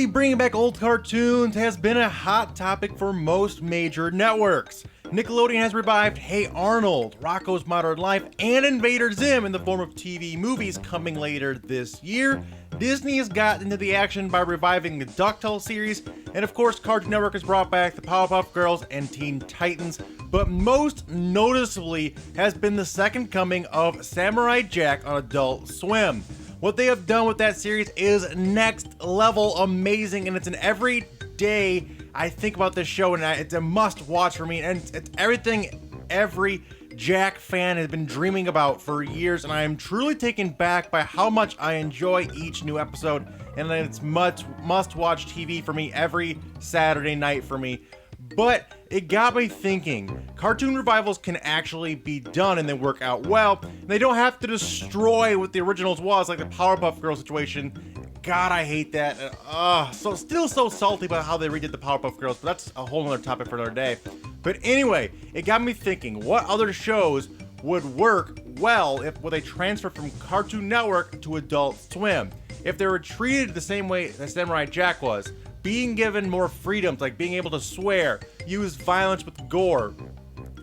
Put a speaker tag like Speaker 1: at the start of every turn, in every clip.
Speaker 1: Lately, bringing back old cartoons has been a hot topic for most major networks. Nickelodeon has revived Hey Arnold, Rocko's Modern Life, and Invader Zim in the form of TV movies coming later this year. Disney has gotten into the action by reviving the DuckTales series, and of course Cartoon Network has brought back the Powerpuff Girls and Teen Titans, but most noticeably has been the second coming of Samurai Jack on Adult Swim. What they have done with that series is next level amazing, and it's an every day I think about this show, and it's a must watch for me, and it's everything every Jack fan has been dreaming about for years, and I am truly taken back by how much I enjoy each new episode, and it's must watch TV for me every Saturday night for me. But it got me thinking, cartoon revivals can actually be done and they work out well. They don't have to destroy what the originals was, like the Powerpuff Girls situation. God, I hate that. Still so salty about how they redid the Powerpuff Girls, but that's a whole other topic for another day. But anyway, it got me thinking, what other shows would work well if they transferred from Cartoon Network to Adult Swim? If they were treated the same way that Samurai Jack was, being given more freedoms, like being able to swear, use violence with gore,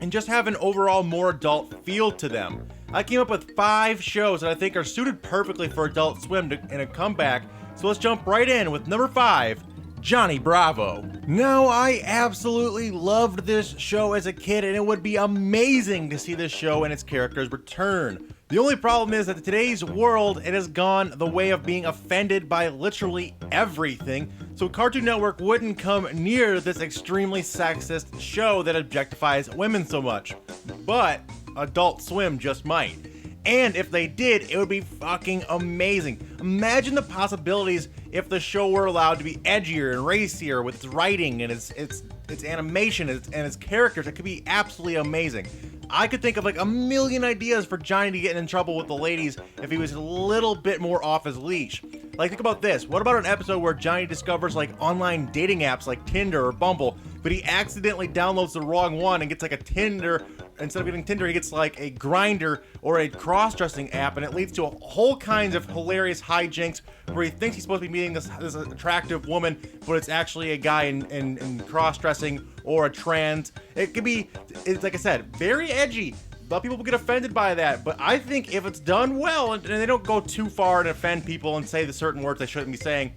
Speaker 1: and just have an overall more adult feel to them. I came up with 5 shows that I think are suited perfectly for Adult Swim in a comeback, so let's jump right in with number 5, Johnny Bravo. Now, I absolutely loved this show as a kid, and it would be amazing to see this show and its characters return. The only problem is that in today's world, it has gone the way of being offended by literally everything, so Cartoon Network wouldn't come near this extremely sexist show that objectifies women so much. But Adult Swim just might. And if they did, it would be fucking amazing. Imagine the possibilities if the show were allowed to be edgier and racier with its writing and its animation and its characters. It could be absolutely amazing. I could think of like a million ideas for Johnny to get in trouble with the ladies if he was a little bit more off his leash. Like, think about this. What about an episode where Johnny discovers like online dating apps like Tinder or Bumble, but he accidentally downloads the wrong one and gets like a Tinder. Instead of getting Tinder, he gets like a Grindr or a cross-dressing app, and it leads to a whole kinds of hilarious hijinks where he thinks he's supposed to be meeting this attractive woman, but it's actually a guy in cross-dressing or a trans. It could be, it's like I said, very edgy. A lot of people will get offended by that, but I think if it's done well and they don't go too far and offend people and say the certain words they shouldn't be saying,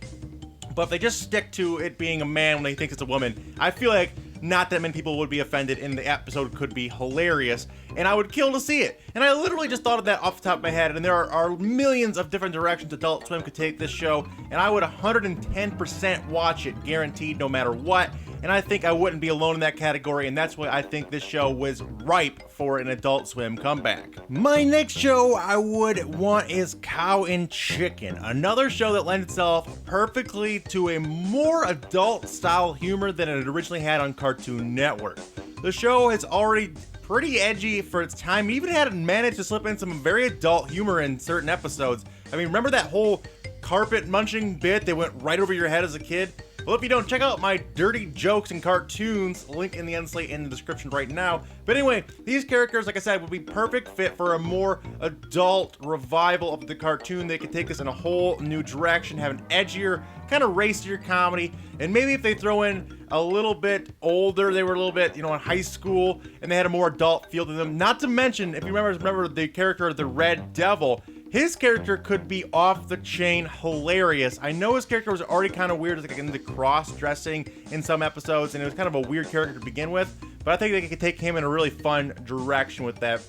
Speaker 1: but if they just stick to it being a man when they think it's a woman, I feel like not that many people would be offended and the episode could be hilarious, and I would kill to see it. And I literally just thought of that off the top of my head, and there are millions of different directions Adult Swim could take this show, and I would 110% watch it, guaranteed, no matter what. And I think I wouldn't be alone in that category, and that's why I think this show was ripe for an Adult Swim comeback. My next show I would want is Cow and Chicken, another show that lends itself perfectly to a more adult-style humor than it originally had on Cartoon Network. The show is already pretty edgy for its time, even had managed to slip in some very adult humor in certain episodes. I mean, remember that whole carpet munching bit that went right over your head as a kid? Well, if you don't, check out my dirty jokes and cartoons, link in the end slate in the description right now. But anyway, these characters, like I said, would be perfect fit for a more adult revival of the cartoon. They could take this in a whole new direction, have an edgier, kind of racier comedy, and maybe if they throw in a little bit older, they were a little bit, in high school, and they had a more adult feel to them. Not to mention, if you remember the character of the Red Devil, his character could be off the chain hilarious. I know his character was already kind of weird, like in the cross-dressing in some episodes, and it was kind of a weird character to begin with, but I think they could take him in a really fun direction with that.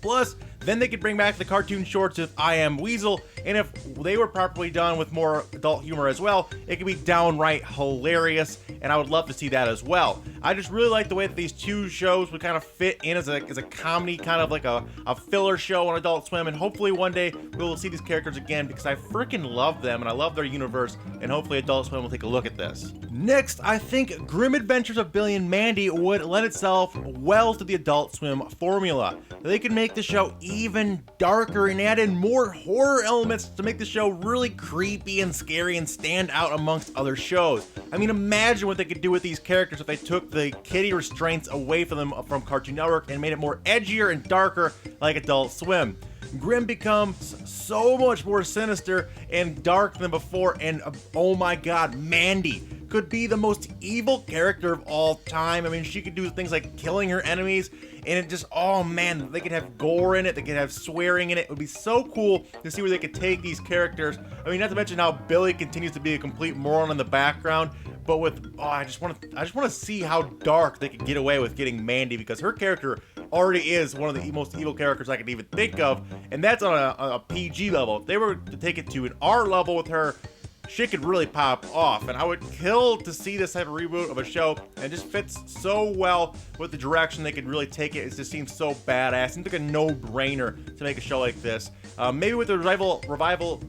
Speaker 1: Plus, then they could bring back the cartoon shorts of I Am Weasel, and if they were properly done with more adult humor as well, it could be downright hilarious, and I would love to see that as well. I just really like the way that these two shows would kind of fit in as a comedy, kind of like a filler show on Adult Swim, and hopefully one day we will see these characters again because I freaking love them, and I love their universe, and hopefully Adult Swim will take a look at this. Next, I think Grimm Adventures of Billy and Mandy would lend itself well to the Adult Swim formula. they could make the show even darker and add in more horror elements to make the show really creepy and scary and stand out amongst other shows. I mean, imagine what they could do with these characters if they took the kiddie restraints away from them from Cartoon Network and made it more edgier and darker like Adult Swim. Grimm becomes so much more sinister and dark than before, and oh my god, Mandy could be the most evil character of all time. I mean, she could do things like killing her enemies, and it just, oh man, they could have gore in it, they could have swearing in it. It would be so cool to see where they could take these characters. I mean, not to mention how Billy continues to be a complete moron in the background, but with, I just want to see how dark they could get away with getting Mandy, because her character already is one of the most evil characters I could even think of, and that's on a PG level. If they were to take it to an R level with her, shit could really pop off, and I would kill to see this type of reboot of a show, and it just fits so well with the direction they could really take it. It just seems so badass. It seems like a no-brainer to make a show like this. Maybe with the revival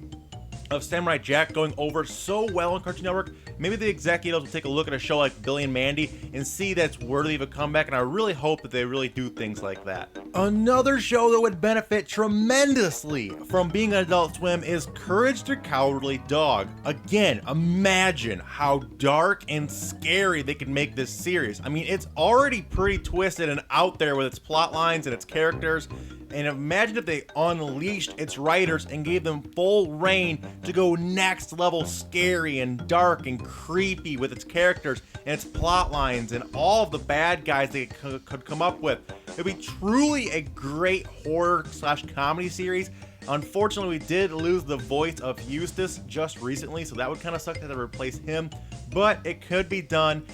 Speaker 1: of Samurai Jack going over so well on Cartoon Network, maybe the executives will take a look at a show like Billy and Mandy and see that's worthy of a comeback, and I really hope that they really do things like that. Another show that would benefit tremendously from being on Adult Swim is Courage the Cowardly Dog. Again, imagine how dark and scary they could make this series. I mean, it's already pretty twisted and out there with its plot lines and its characters. And imagine if they unleashed its writers and gave them full reign to go next level scary and dark and creepy with its characters and its plot lines and all of the bad guys they could come up with. It'd be truly a great horror / comedy series. Unfortunately, we did lose the voice of Eustace just recently, so that would kind of suck to have to replace him, but it could be done.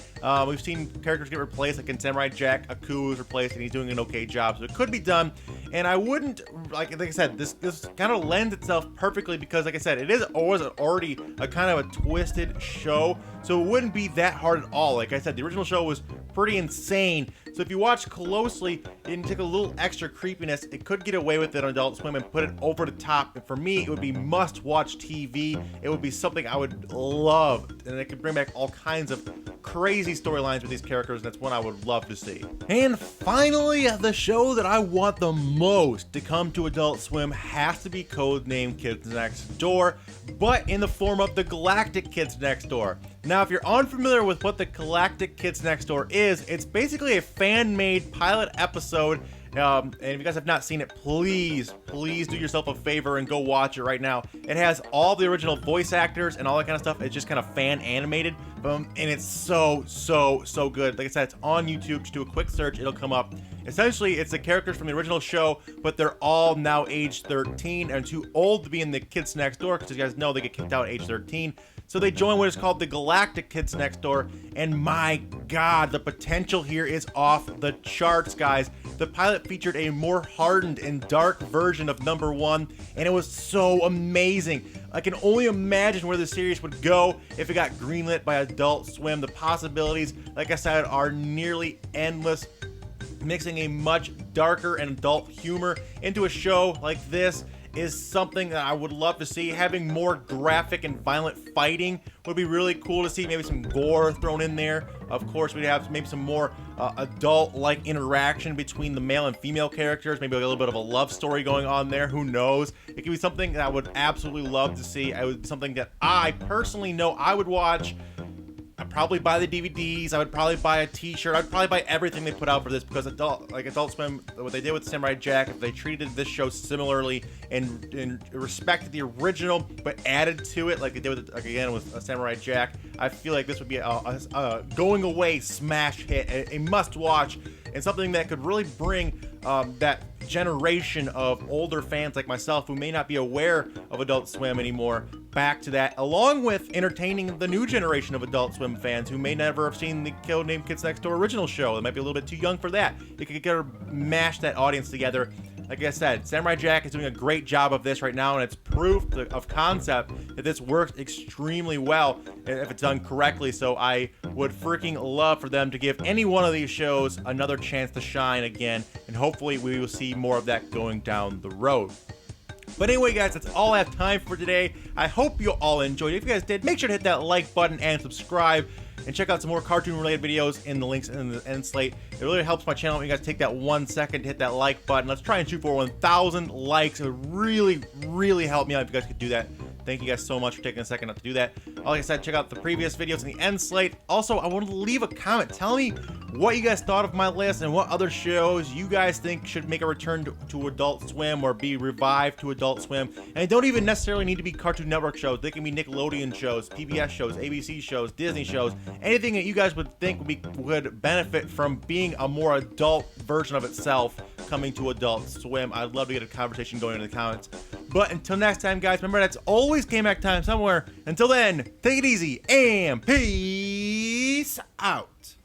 Speaker 1: We've seen characters get replaced, like in Samurai Jack, Aku was replaced, and he's doing an okay job, so it could be done. And I wouldn't, like I said, this kind of lends itself perfectly because, like I said, it is always already a kind of a twisted show, so it wouldn't be that hard at all. Like I said, the original show was pretty insane, so if you watch closely and take a little extra creepiness, it could get away with it on Adult Swim and put it over the top. And for me, it would be must-watch TV. It would be something I would love, and it could bring back all kinds of crazy storylines with these characters, and that's one I would love to see. And finally, the show that I want the most to come to Adult Swim has to be codenamed Kids Next Door, but in the form of the Galactic Kids Next Door. Now, if you're unfamiliar with what the Galactic Kids Next Door is, it's basically a fan-made pilot episode. And if you guys have not seen it, please do yourself a favor and go watch it right now. It has all the original voice actors and all that kind of stuff. It's just kind of fan animated, and it's so good. Like I said, it's on YouTube. Just do a quick search, it'll come up. Essentially, it's the characters from the original show, but they're all now age 13 and too old to be in the Kids Next Door, because you guys know they get kicked out at age 13. So they join what is called the Galactic Kids Next Door, and my god, the potential here is off the charts, guys. The pilot featured a more hardened and dark version of number 1, and it was so amazing. I can only imagine where the series would go if it got greenlit by Adult Swim. The possibilities, like I said, are nearly endless. Mixing a much darker and adult humor into a show like this is something that I would love to see. Having more graphic and violent fighting would be really cool to see. Maybe some gore thrown in there. Of course, we'd have maybe some more adult-like interaction between the male and female characters. Maybe a little bit of a love story going on there. Who knows? It could be something that I would absolutely love to see. It would be something that I personally know I would watch. I'd probably buy the DVDs. I would probably buy a t-shirt. I'd probably buy everything they put out for this, because Adult Swim, what they did with Samurai Jack, if they treated this show similarly and respected the original but added to it like they did with, like, again with Samurai Jack, I feel like this would be a going away smash hit, a must watch, and something that could really bring that generation of older fans like myself who may not be aware of Adult Swim anymore back to that, along with entertaining the new generation of Adult Swim fans who may never have seen the Codename Kids Next Door original show. They might be a little bit too young for that. It could get mash that audience together. Like I said, Samurai Jack is doing a great job of this right now, and it's proof of concept that this works extremely well if it's done correctly. So I would freaking love for them to give any one of these shows another chance to shine again, and hopefully we will see more of that going down the road. But anyway, guys, that's all I have time for today. I hope you all enjoyed. If you guys did, make sure to hit that like button and subscribe. and check out some more cartoon-related videos in the links in the end slate. It really helps my channel if you guys take that 1 second to hit that like button. Let's try and shoot for 1,000 likes. It would really, really help me out if you guys could do that. Thank you guys so much for taking a second to do that. Like I said, check out the previous videos in the end slate. Also, I wanted to leave a comment. Tell me what you guys thought of my list and what other shows you guys think should make a return to Adult Swim or be revived to Adult Swim. And it don't even necessarily need to be Cartoon Network shows. They can be Nickelodeon shows, PBS shows, ABC shows, Disney shows, anything that you guys would think would benefit from being a more adult version of itself coming to Adult Swim. I'd love to get a conversation going in the comments. But until next time, guys, remember that's always K-Mac time somewhere. Until then, take it easy and peace out.